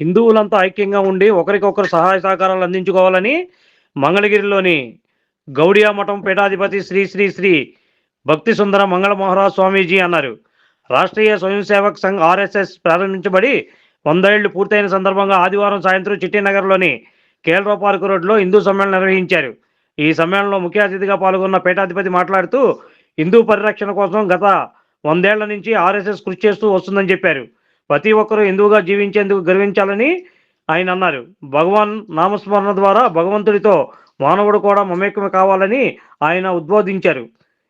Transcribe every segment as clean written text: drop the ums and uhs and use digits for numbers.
హిందువులంతా ఐక్యంగా ఉండి ఒకరికొకరు సహాయ సహకారాలు అందించుకోవాలని మంగళగిరిలోని గౌడియా మఠం పీఠాధిపతి శ్రీ శ్రీ శ్రీ భక్తి సుందర మంగళ మహారాజ్ స్వామీజీ అన్నారు. రాష్ట్రీయ స్వయం సేవక్ సంఘ్ ఆర్ఎస్ఎస్ ప్రారంభించబడి 100 ఏళ్లు పూర్తయిన సందర్భంగా ఆదివారం సాయంత్రం చిట్టినగర్లోని కేఎల్రావు పార్క్ రోడ్లో హిందూ సమ్మేళనం నిర్వహించారు. ఈ సమ్మేళనంలో ముఖ్య అతిథిగా పాల్గొన్న పీఠాధిపతి మాట్లాడుతూ హిందూ పరిరక్షణ కోసం గత 100 ఏళ్ల నుంచి ఆర్ఎస్ఎస్ కృషి చేస్తూ వస్తుందని చెప్పారు. ప్రతి ఒక్కరూ హిందువుగా జీవించేందుకు గర్వించాలని ఆయన అన్నారు. భగవాన్ నామస్మరణ ద్వారా భగవంతుడితో మానవుడు కూడా మమేకం కావాలని ఆయన ఉద్బోధించారు.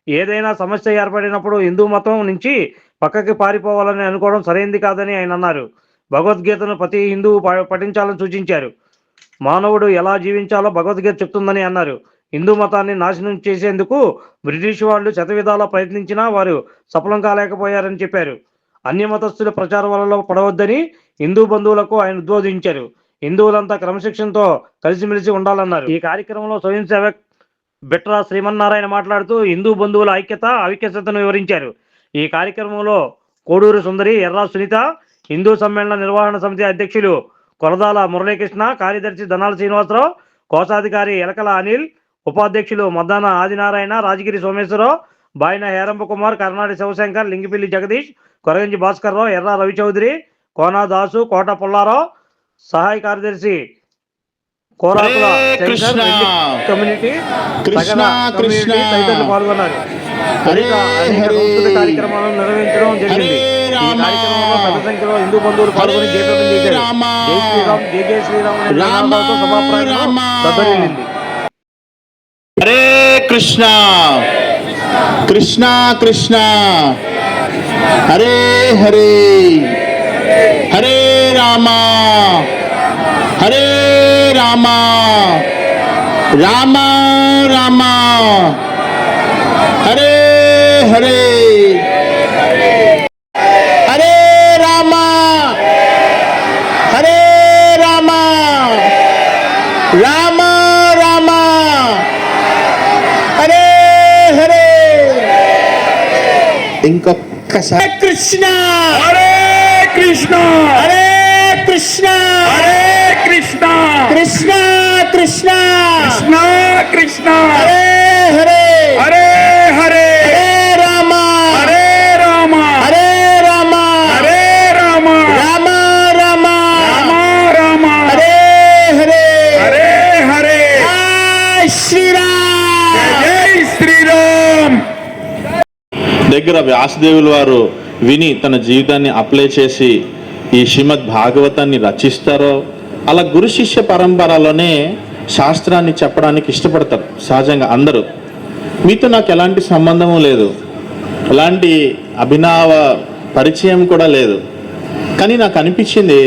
ఏదైనా సమస్య ఏర్పడినప్పుడు హిందూ మతం నుంచి పక్కకి పారిపోవాలని అనుకోవడం సరైంది కాదని ఆయన అన్నారు. భగవద్గీతను ప్రతి హిందువు పఠించాలని సూచించారు. మానవుడు ఎలా జీవించాలో భగవద్గీత చెప్తుందని అన్నారు. హిందూ మతాన్ని నాశనం చేసేందుకు బ్రిటిష్ వాళ్ళు శతవిధాలా ప్రయత్నించినా వారు సఫలం కాలేకపోయారని చెప్పారు. అన్య మతస్థుల ప్రచార వలలో పడవద్దని హిందూ బంధువులకు ఆయన ఉద్బోధించారు. హిందువులంతా క్రమశిక్షణతో కలిసిమెలిసి ఉండాలన్నారు. ఈ కార్యక్రమంలో స్వయం సేవక్ బిట్రా శ్రీమన్నారాయణ మాట్లాడుతూ హిందూ బంధువుల ఐక్యతను వివరించారు. ఈ కార్యక్రమంలో కోడూరు సుందరి, ఎర్రా సునీత, హిందూ సమ్మేళన నిర్వహణ సమితి అధ్యక్షులు కొరదాల మురళీకృష్ణ, కార్యదర్శి ధనాల శ్రీనివాసరావు, కోశాధికారి ఎలకల అనిల్, ఉపాధ్యక్షులు మద్దాన ఆదినారాయణ, రాజగిరి సోమేశ్వరరావు, బాయిన హేరంబ కుమార్, కర్నాటి శివశంకర్, లింగిపిల్లి జగదీష్, కొరగంజి భాస్కర్రావు, ఎర్రా రవిచౌదరి, కోనా దాసు, కోట పుల్లారావు, సహాయ కార్యదర్శి కోరాకుల శంకర్, కమ్యూనిటీ తదితరులు పాల్గొన్నారు. కార్యక్రమాలను నిర్వహించడం జరిగింది. ఈ కార్యక్రమంలో పెద్ద సంఖ్యలో హిందూ బంధువులు పాల్గొని జయప్రదం చేశారు. జై శ్రీరామ్, జై జై శ్రీరామ్ సభాప్రాంగణం దద్దరిల్లింది. హరే కృష్ణ కృష్ణ కృష్ణ హరే హరే, హరే రామ హరే రామ, రామ రామ హరే హరే, హరే రామ హరే రామ, రామ రామ హరే హరే. ఇంకొక్కసారి కృష్ణ హరే కృష్ణ, హరే కృష్ణ హరే కృష్ణ, కృష్ణ కృష్ణ కృష్ణ కృష్ణ హరే హరే, హరే హరే, హరే రామ హరే రామ, హరే రామ హరే రామ, రామ రామ రామ రామ హరే హరే, హరే హరే. జై శ్రీరామ్, జై శ్రీరామ్. దగ్గర వ్యాసదేవుల వారు విని తన జీవితాన్ని అప్లై చేసి ఈ శ్రీమద్ భాగవతాన్ని రచిస్తారో అలా గురు శిష్య పరంపరలోనే శాస్త్రాన్ని చెప్పడానికి ఇష్టపడతారు సహజంగా అందరూ. మీతో నాకు ఎలాంటి సంబంధము లేదు, ఎలాంటి అభినవ పరిచయం కూడా లేదు. కానీ నాకు అనిపించింది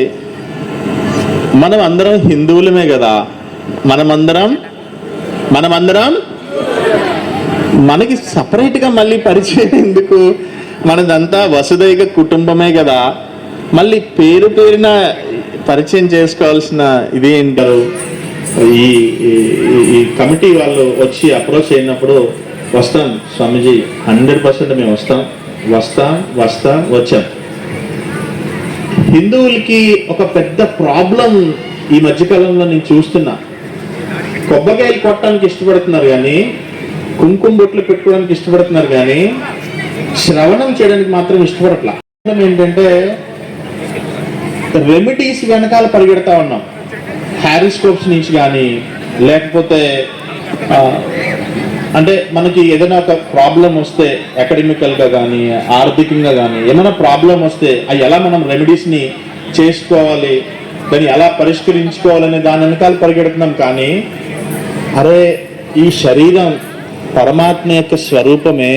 మనం అందరం హిందువులమే కదా, మనమందరం మనకి సపరేట్గా మళ్ళీ పరిచయం ఎందుకు, మనదంతా వసుదైక కుటుంబమే కదా, మళ్ళీ పేరు పేరున పరిచయం చేసుకోవాల్సిన ఇదేంటో. ఈ కమిటీ వాళ్ళు వచ్చి అప్రోచ్ అయినప్పుడు వస్తాం స్వామీజీ, 100% మేము వచ్చాం. హిందువులకి ఒక పెద్ద ప్రాబ్లం ఈ మధ్యకాలంలో నేను చూస్తున్నా. కొబ్బరికాయలు కొట్టడానికి ఇష్టపడుతున్నారు కానీ, కుంకుమ బొట్లు పెట్టుకోవడానికి ఇష్టపడుతున్నారు కానీ శ్రవణం చేయడానికి మాత్రం ఇష్టపడట్లా. ఏంటంటే రెమెడీస్ వెనకాల పరిగెడతా ఉన్నాం. హారిస్కోప్స్ నుంచి కానీ, లేకపోతే అంటే మనకి ఏదైనా ఒక ప్రాబ్లం వస్తే అకాడమికల్గా కానీ ఆర్థికంగా కానీ ఏమైనా ప్రాబ్లం వస్తే అవి ఎలా మనం రెమెడీస్ని చేసుకోవాలి, దాన్ని ఎలా పరిష్కరించుకోవాలనే దాని వెనకాల పరిగెడుతున్నాం. కానీ అరే ఈ శరీరం పరమాత్మ యొక్క స్వరూపమే,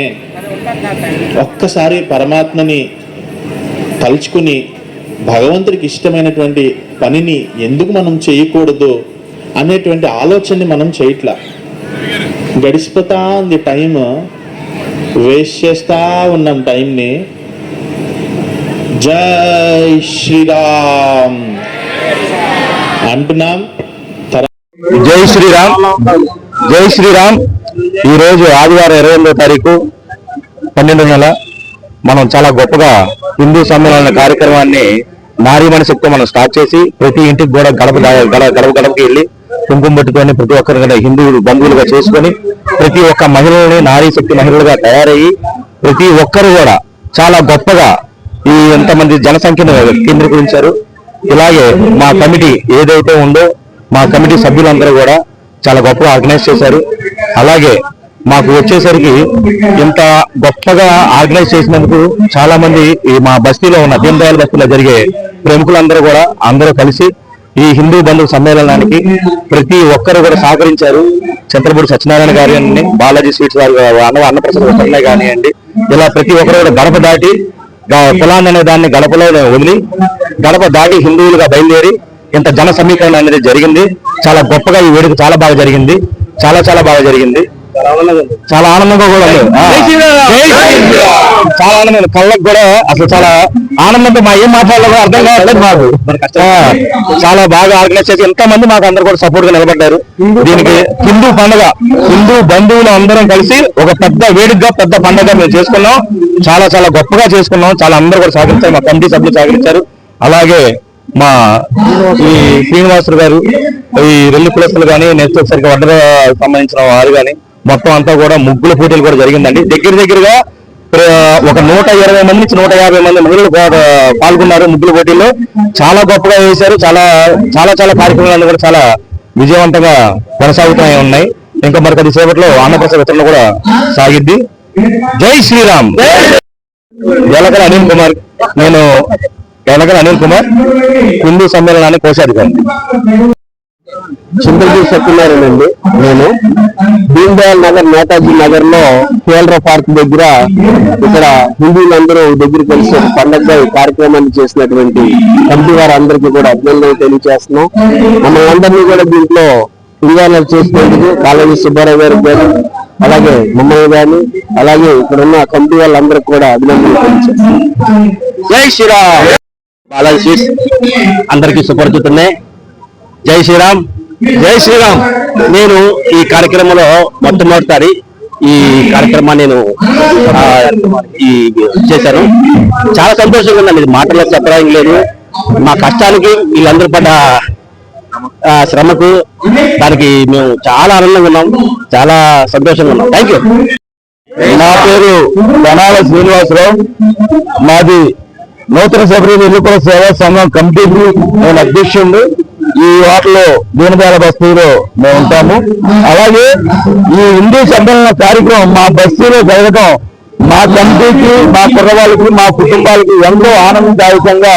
ఒక్కసారి పరమాత్మని తలుచుకుని భగవంతుడికి ఇష్టమైనటువంటి పనిని ఎందుకు మనం చేయకూడదు అనేటువంటి ఆలోచనని మనం చేయట్లా. గడిచిపోతా ఉంది టైం, వేస్ట్ చేస్తా ఉన్నాం టైంని. జై శ్రీరామ్ అంటున్నాం. జై శ్రీరామ్, జై శ్రీరామ్. ఈరోజు ఆదివారం 28వ తారీఖు 12వ నెల మనం చాలా గొప్పగా హిందూ సమ్మేళన కార్యక్రమాన్ని నారీమణి శక్తి మనం స్టార్ట్ చేసి ప్రతి ఇంటికి కూడా గడపకి వెళ్ళి కుంకుమ పెట్టుకొని ప్రతి ఒక్కరు కూడా హిందూ బంధువులుగా చేసుకొని ప్రతి ఒక్క మహిళల్ని నారీ శక్తి మహిళలుగా తయారయ్యి ప్రతి ఒక్కరు కూడా చాలా గొప్పగా ఈ ఎంతమంది జనసంఖ్యను కేంద్రీకరించారు. ఇలాగే మా కమిటీ ఏదైతే ఉందో మా కమిటీ సభ్యులందరూ కూడా చాలా గొప్పగా ఆర్గనైజ్ చేశారు. అలాగే మాకు వచ్చేసరికి ఇంత గొప్పగా ఆర్గనైజ్ చేసినందుకు చాలా మంది ఈ మా బస్తీలో ఉన్న దీన్ దయాళ్ బస్తీలో జరిగే ప్రముఖులందరూ కూడా అందరూ కలిసి ఈ హిందూ బంధు సమ్మేళనానికి ప్రతి ఒక్కరు కూడా సహకరించారు. చంద్రపూడి సత్యనారాయణ గారి, బాలాజీ స్వీట్స్ గారు, అన్నప్రసాద్ వస్తున్నాయి కానివ్వండి, ఇలా ప్రతి ఒక్కరు కూడా గడప దాటి కులాన్ని అనే దాన్ని గడపలో వదిలి గడప దాటి హిందువులుగా బయలుదేరి ఇంత జన సమీకరణ అనేది జరిగింది. చాలా గొప్పగా ఈ వేడుక చాలా బాగా జరిగింది. చాలా బాగా జరిగింది. చాలా ఆనందంగా కూడా ఉంది. చాలా ఆనందం, కళ్ళకు కూడా అసలు చాలా ఆనందంతో మా ఏం మాట్లాడాలో అర్థం కావట్లేదు మాకు. చాలా బాగా ఆర్గనైజ్ చేసి ఎంత మంది మాకు అందరూ కూడా సపోర్ట్ గా నిలబడ్డారు. దీనికి హిందూ పండుగ, హిందూ బంధువులు అందరం కలిసి ఒక పెద్ద వేడుకగా పెద్ద పండుగ మేము చేసుకున్నాం. చాలా గొప్పగా చేసుకున్నాం. చాలా అందరూ కూడా సహకరించారు, మా కమిటీ సభ్యులు సహకరించారు. అలాగే మా ఈ శ్రీనివాసులు గారు, ఈ రెల్లి కులస్తులు కానీ, నెక్స్ట్ సరిగ్గా వడ్డర సంబంధించిన వారు కానీ మొత్తం అంతా కూడా ముగ్గుల పోటీలు కూడా జరిగిందండి. దగ్గరగా ఒక 120 మంది నుంచి 150 మంది మహిళలు పాల్గొన్నారు ముగ్గుల పోటీల్లో. చాలా గొప్పగా వేశారు. చాలా కార్యక్రమాలు కూడా చాలా విజయవంతంగా కొనసాగుతూనే ఉన్నాయి. ఇంకా మరి కొద్దిసేపట్లో అన్నప్రసాద్ వితరణ కూడా సాగిద్ది. జై శ్రీరామ్. ఎలకల అనిల్ కుమార్. నేను ఎలకల అనిల్ కుమార్, హిందూ సమ్మేళనానికి కోశాధికారి. చింతలపూడి సత్యనారాయణ అండి. నేను దీన్ దయాళ్ నగర్, నేతాజీ నగర్ లో కేంద్ర పార్క్ దగ్గర ఇక్కడ హిందువులందరూ దగ్గర కలిసి ఒక పండుగ ఈ కార్యక్రమాన్ని చేసినటువంటి కమిటీ వారందరికీ కూడా అభినందనలు తెలియజేస్తున్నాం. మమ్మల్ని అందరినీ కూడా దీంట్లో ఇన్వాల్వ్ చేసినందుకు కాళేజీ సుబ్బారావు గారికి కానీ, అలాగే మమ్మల్ని కానీ, అలాగే ఇక్కడ ఉన్న కమిటీ వాళ్ళందరికీ కూడా అభినందనలు తెలియజేస్తున్నాం. జై శ్రీరామ్. బాలాజీ అందరికీ సుపరిచితున్నాయి. జై శ్రీరామ్. జై శ్రీరామ్. నేను ఈ కార్యక్రమంలో మొట్టమొదటిసారి ఈ కార్యక్రమాన్ని నేను చేశాను. చాలా సంతోషంగా ఉందండి. ఇది మాటల్లో చెప్పడం లేదు. మా కష్టానికి వీళ్ళందరూ పడ్డ శ్రమకు దానికి మేము చాలా ఆనందంగా ఉన్నాం, చాలా సంతోషంగా ఉన్నాం. Thank you. నా పేరు ధనాల శ్రీనివాసరావు. మాది నూతన శబరి ఎన్నికల సేవా సంఘం కమిటీకి నేను అధ్యక్షుడు. ఈ వాటిలో దీన్ దయాళ్ బస్తీలో మేము ఉంటాము. అలాగే ఈ హిందూ సమ్మేళన కార్యక్రమం మా బస్తీలో జరగడం మా కమిటీకి, మా కుర్రవాళ్ళకి, మా కుటుంబాలకి ఎంతో ఆనందదాయకంగా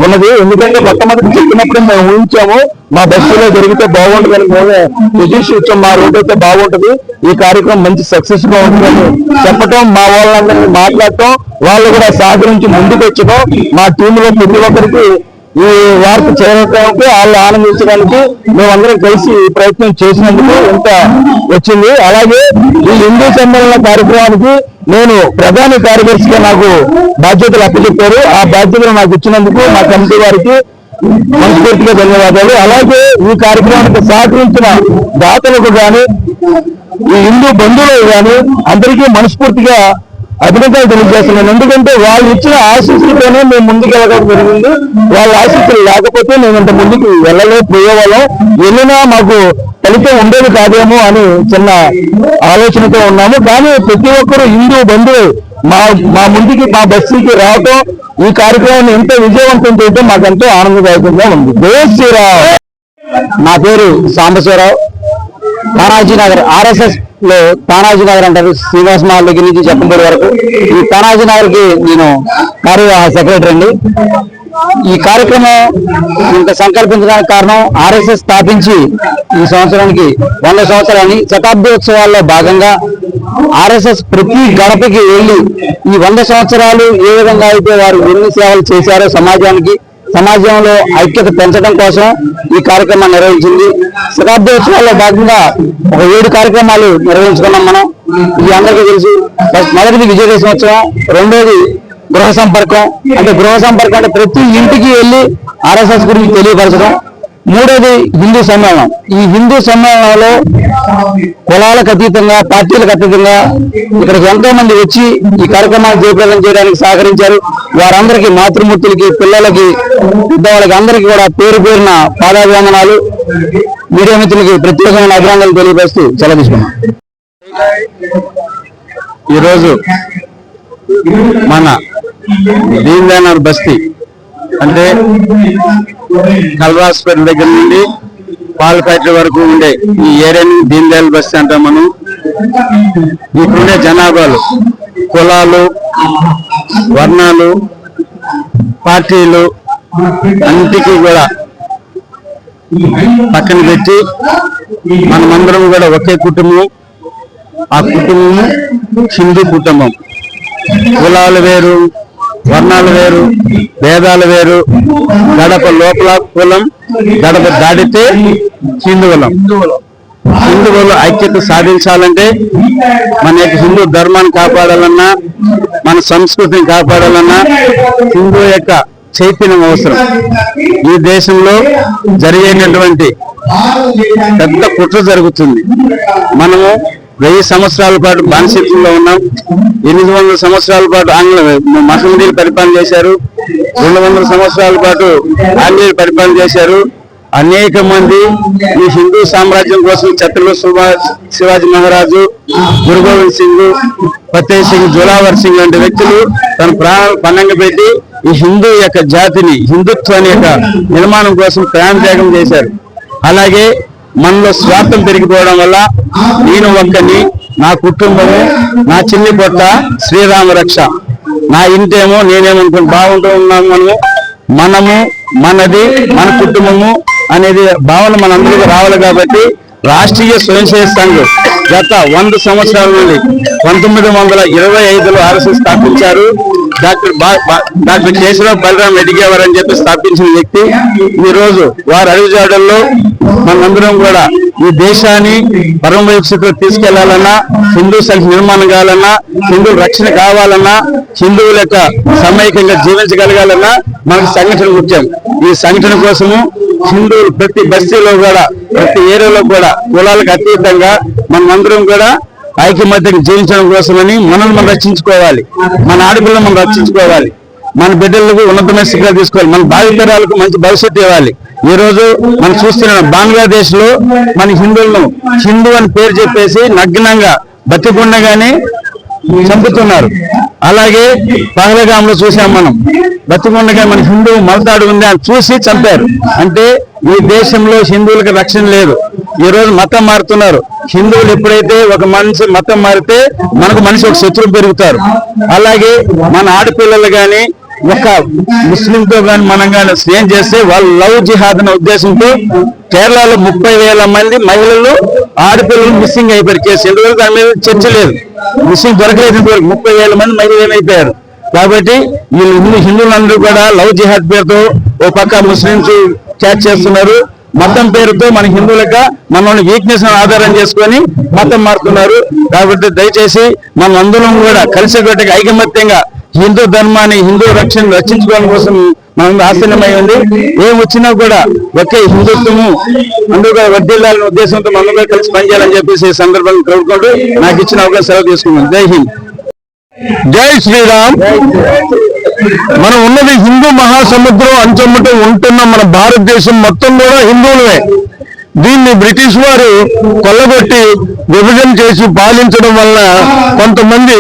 ఉన్నది. ఎందుకంటే మొట్టమొదటి చెప్పినప్పుడు మేము ఊహించాము మా బస్తీలో జరిగితే బాగుంటుందని. మేమే సజెషన్ ఇచ్చాం, మా రోడ్ అయితే బాగుంటుంది, ఈ కార్యక్రమం మంచి సక్సెస్ గా ఉంటుందని చెప్పటం, మా వాళ్ళందరినీ మాట్లాడటం, వాళ్ళు కూడా సహకరించి ముందుకు వచ్చడం, మా టీంలో ప్రతి ఒక్కరికి ఈ వార్త చేయడానికి, వాళ్ళు ఆనందించడానికి మేమందరం కలిసి ప్రయత్నం చేసినందుకు ఇంత వచ్చింది. అలాగే ఈ హిందూ సమ్మేళన కార్యక్రమానికి నేను ప్రధాన కార్యదర్శిగా నాకు బాధ్యతలు అప్పచెప్పారు. ఆ బాధ్యతలు నాకు ఇచ్చినందుకు మా కమిటీ వారికి మనస్ఫూర్తిగా ధన్యవాదాలు. అలాగే ఈ కార్యక్రమానికి సహకరించిన దాతలకు కానీ, ఈ హిందూ బంధువులకు కానీ అందరికీ మనస్ఫూర్తిగా అభినందనలు తెలియజేస్తున్నాను. ఎందుకంటే వాళ్ళు ఇచ్చిన ఆశీస్సులతోనే మేము ముందుకు వెళ్ళడం జరిగింది. వాళ్ళ ఆశీస్సులు లేకపోతే మేము ఇంత ముందుకు వెళ్ళలేకపోయేవాళ్ళం. వెళ్ళినా మాకు ఫలితం ఉండేది కాదేమో అని చిన్న ఆలోచనతో ఉన్నాము. కానీ ప్రతి ఒక్కరూ హిందూ బంధువులు మా ముందుకి, మా బస్తీకి రావటం, ఈ కార్యక్రమాన్ని ఎంత విజయవంతం చేయడం మాకు ఎంతో ఆనందదాయకంగా ఉంది. జై శ్రీరామ్. నా పేరు సాంబశివరావు. తానాజీ నగర్ ఆర్ఎస్ఎస్ లో తానాజీ నగర్ అంటారు, శ్రీనివాస్ మహల్ దగ్గర నుంచి చెప్పండి వరకు. ఈ తానాజీ నగర్ కి నేను సెక్రటరీ అండి. ఈ కార్యక్రమం ఇంత సంకల్పించడానికి కారణం ఆర్ఎస్ఎస్ స్థాపించి ఈ సంవత్సరానికి 100 సంవత్సరాలని శతాబ్దోత్సవాల్లో భాగంగా ఆర్ఎస్ఎస్ ప్రతి గడపకి వెళ్ళి ఈ 100 సంవత్సరాలు ఏ విధంగా అయితే వారు ఎన్ని సేవలు చేశారో సమాజానికి, సమాజంలో ఐక్యత పెంచడం కోసం ఈ కార్యక్రమాన్ని నిర్వహించింది. శతాబ్దోత్సవాల్లో భాగంగా ఒక 7 కార్యక్రమాలు నిర్వహించుకున్నాం మనం. ఇది అందరికీ తెలుసు. మొదటిది విజయదశమోత్సవం, రెండోది గృహ సంపర్కం. అంటే ప్రతి ఇంటికి వెళ్ళి ఆర్ఎస్ఎస్ గురించి తెలియపరచడం, మూడోది హిందూ సమ్మేళనం. ఈ హిందూ సమ్మేళనంలో కులాలకు అతీతంగా, పార్టీలకు అతీతంగా ఇక్కడికి ఎంతో మంది వచ్చి ఈ కార్యక్రమాలు జయప్రదం చేయడానికి సహకరించారు. వారందరికీ, మాతృమూర్తులకి, పిల్లలకి, పెద్దవాళ్ళకి అందరికీ కూడా పేరు పేరున పాదాభివందనాలు. మీడియా మిత్రులకి ప్రత్యేకమైన అభినందనలు తెలియపరుస్తూ సెలవు తీసుకున్నాం. ఈరోజు మన దీన్ దయాళ్ బస్తీ అంటే కల్రా హాస్పిటల్ దగ్గర నుండి పాల ఫ్యాక్టరీ వరకు ఉండే ఈ ఏరియాని దీన్ దయాళ్ బస్తీ అంటాం మనం. ఇక్కడుండే జనాభాలు, కులాలు, వర్ణాలు, పార్టీలు అన్నిటికీ కూడా పక్కన పెట్టి మనమందరం కూడా ఒకే కుటుంబం. ఆ కుటుంబం హిందూ కుటుంబం. కులాలు వేరు, వర్ణాలు వేరు, భేదాలు వేరు. గడప లోపల కులం, గడప దాటితే హిందువులం. హిందువులు ఐక్యత సాధించాలంటే మన యొక్క హిందూ ధర్మాన్ని కాపాడాలన్నా, మన సంస్కృతిని కాపాడాలన్నా హిందూ యొక్క చైతన్యం అవసరం. ఈ దేశంలో జరిగేటటువంటి పెద్ద కుట్ర జరుగుతుంది. మనము 1000 సంవత్సరాల పాటు బానిసత్వంలో ఉన్నాం. 800 సంవత్సరాల పాటు మహమ్మదీయులు పరిపాలన చేశారు. 200 సంవత్సరాల పాటు ఆంగ్లేయులు పరిపాలన చేశారు. అనేక మంది ఈ హిందూ సామ్రాజ్యం కోసం ఛత్రపతి శివాజీ మహారాజు, గురు గోవింద్ సింగ్, ఫతేహ్ సింగ్, జోలావర్ సింగ్ లాంటి వ్యక్తులు తన ప్రాణాలు పణంగా పెట్టి ఈ హిందూ యొక్క జాతిని, హిందుత్వాన్ని యొక్క నిర్మాణం కోసం ప్రాణత్యాగం చేశారు. అలాగే మనలో స్వార్థం పెరిగిపోవడం వల్ల నేను ఒక్కని, నా కుటుంబము, నా చిన్ని పొట్ట, శ్రీరామ రక్ష, నా ఇంటేమో నేనేమనుకుని బాగుంటూ ఉన్నాము. మనము, మనది, మన కుటుంబము అనేది భావన మనందరికీ రావాలి. కాబట్టి రాష్ట్రీయ స్వయం సేవక సంఘ్ గత 100 సంవత్సరాల నుండి 1925లో ఆర్ఎస్ఎస్ స్థాపించారు. డాక్టర్ కేశవరావు బలరాం రెడ్డి గారు అని చెప్పి స్థాపించిన వ్యక్తి. ఈ రోజు వారి అడుగుజాడల్లో మనందరం కూడా ఈ దేశాన్ని పరమ వికసితకు తీసుకెళ్లాలన్నా, హిందూ సంఘ నిర్మాణం కావాలన్నా, హిందువుల రక్షణ కావాలన్నా, హిందువుల యొక్క సమైక్యంగా జీవించగలగాలన్నా మనకు సంఘటన ముఖ్యం. ఈ సంఘటన కోసము హిందువులు ప్రతి బస్తీలో కూడా, ప్రతి ఏరియాలో కూడా కులాలకు అతీతంగా మనమందరం కూడా ఐకమత్యంగా జీవించడం కోసమని మనల్ని మనం రక్షించుకోవాలి. మన ఆడపిల్లలు మనం రక్షించుకోవాలి. మన బిడ్డలకు ఉన్నతమైన శిక్షణ తీసుకోవాలి. మన భావితరాలకు మంచి భవిష్యత్తు ఇవ్వాలి. ఈ రోజు మనం చూస్తున్న బంగ్లాదేశ్ లో మన హిందువులను హిందూ అని పేరు చెప్పేసి నగ్నంగా బతికుండగానే చంపుతున్నారు. అలాగే పహల్గామ్ లో చూసాం మనం, బతికుండగా మన హిందూ మలతాడు ఉంది అని చూసి చంపారు. అంటే ఈ దేశంలో హిందువులకు రక్షణ లేదు. ఈ రోజు మతం మారుతున్నారు. హిందువులు ఎప్పుడైతే ఒక మనిషి మతం మారితే మనకు మనిషి ఒక శత్రువు పెరుగుతారు. అలాగే మన ఆడపిల్లలు గాని ఒక ముస్లింతో కానీ మనం కానీ స్నేహం చేస్తే వాళ్ళు లవ్ జిహాద్ అనే ఉద్దేశంతో కేరళలో 30,000 మంది మహిళలు, ఆడపిల్లలు మిస్సింగ్ అయిపోయారు. కేసు ఎందుకంటే దాని మీద చర్చ లేదు, మిస్సింగ్ దొరకలేదు. 30,000 మంది మహిళలు ఏమైపోయారు. కాబట్టి వీళ్ళు హిందువులందరూ కూడా లవ్ జిహాద్ పేరుతో ఓ పక్క ముస్లింస్ క్యాచ్ చేస్తున్నారు. మతం పేరుతో మన హిందువులుగా మనల్ని వీక్నెస్ ఆధారం చేసుకొని మతం మారుతున్నారు. కాబట్టి దయచేసి మనం అందరం కూడా కలిసికట్టుగా ఐకమత్యంగా హిందూ ధర్మాన్ని, హిందూ రక్షించుకోవడం కోసం మనం ఆసన్నమై ఉంది. ఏం వచ్చినా కూడా ఒకే హిందుత్వము అందులో వర్ధిల్లాలనే ఉద్దేశంతో మనం కూడా కలిసి పనిచేయాలని చెప్పేసి ఈ సందర్భంగా కోరుకుంటూ నాకు ఇచ్చిన అవకాశం సెలవు తీసుకున్నాను. జై హింద్, జై శ్రీరామ్. మనం ఉన్నది హిందూ మహాసముద్రం అంచమ్మట ఉంటున్న మన భారతదేశం మొత్తం కూడా హిందువులమే. దీన్ని బ్రిటిష్ వారు కొల్లగొట్టి విభజన చేసి పాలించడం వల్ల కొంతమంది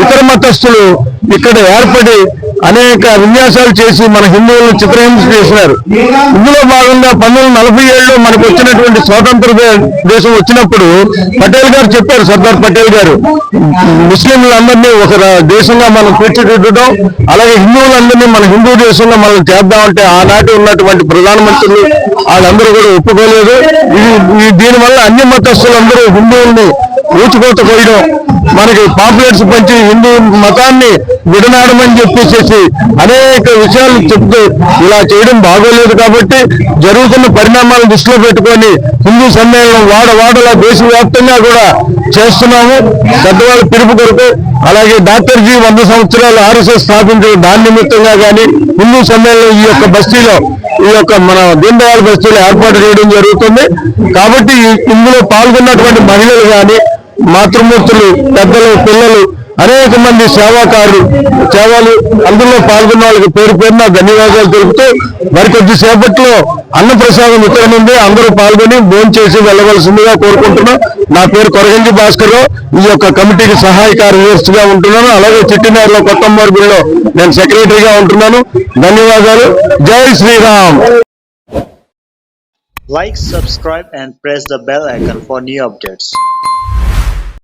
ఇతర మతస్థులు ఇక్కడ ఏర్పడి అనేక విన్యాసాలు చేసి మన హిందువులను చిత్రహింస చేసినారు. ఇందులో భాగంగా 1947లో మనకు వచ్చినటువంటి స్వాతంత్ర దేశం వచ్చినప్పుడు పటేల్ గారు చెప్పారు, సర్దార్ పటేల్ గారు, ముస్లింలందరినీ ఒక దేశంగా మనం తీర్చిదిద్దడం, అలాగే హిందువులందరినీ మన హిందూ దేశంగా మనం చేద్దామంటే ఆనాటి ఉన్నటువంటి ప్రధానమంత్రులు వాళ్ళందరూ కూడా ఒప్పుకోలేదు. దీనివల్ల అన్ని మతస్థులందరూ హిందువుల్ని ఊచుకోత కోయడం, మనకి పాంప్లెట్స్ పంచి హిందూ మతాన్ని విడనాడమని చెప్పేసి అనేక విషయాలు చెప్తూ ఇలా చేయడం బాగోలేదు. కాబట్టి జరుగుతున్న పరిణామాలను దృష్టిలో పెట్టుకొని హిందూ సమ్మేళనం వాడవాడలా దేశవ్యాప్తంగా కూడా చేస్తున్నాము పెద్దవాళ్ళ పిలుపు కొరకు. అలాగే డాక్టర్ జీ 100 సంవత్సరాలు ఆర్ఎస్ఎస్ స్థాపించిన దాని నిమిత్తంగా కానీ హిందూ సమ్మేళనం ఈ యొక్క బస్తీలో ఈ యొక్క మన దీన్ దయాళ్ బస్తీలో ఏర్పాటు చేయడం జరుగుతుంది. కాబట్టి ఇందులో పాల్గొన్నటువంటి మహిళలు కానీ మాతృమూర్తులు పెద్దలు పిల్లలు అనేక మంది సేవలు అందులో పాల్గొన్న వాళ్ళకి పేరు పేరున ధన్యవాదాలు తెలుపుతూ మరికొద్ది సేపట్లో అన్నప్రసాదం వితరణ ఉంది. అందరూ పాల్గొని భోజనం చేసి వెళ్ళవలసిందిగా కోరుకుంటున్నాం. నా పేరు కొరగంజి భాస్కర్ రావు, ఈ యొక్క కమిటీకి సహాయ కార్యదర్శిగా ఉంటున్నాను. అలాగే చిట్టినేరులో కొత్తమర్గుల్లో నేను సెక్రటరీగా ఉంటున్నాను. ధన్యవాదాలు. జై Sriram. Like, subscribe and press the bell icon for new updates.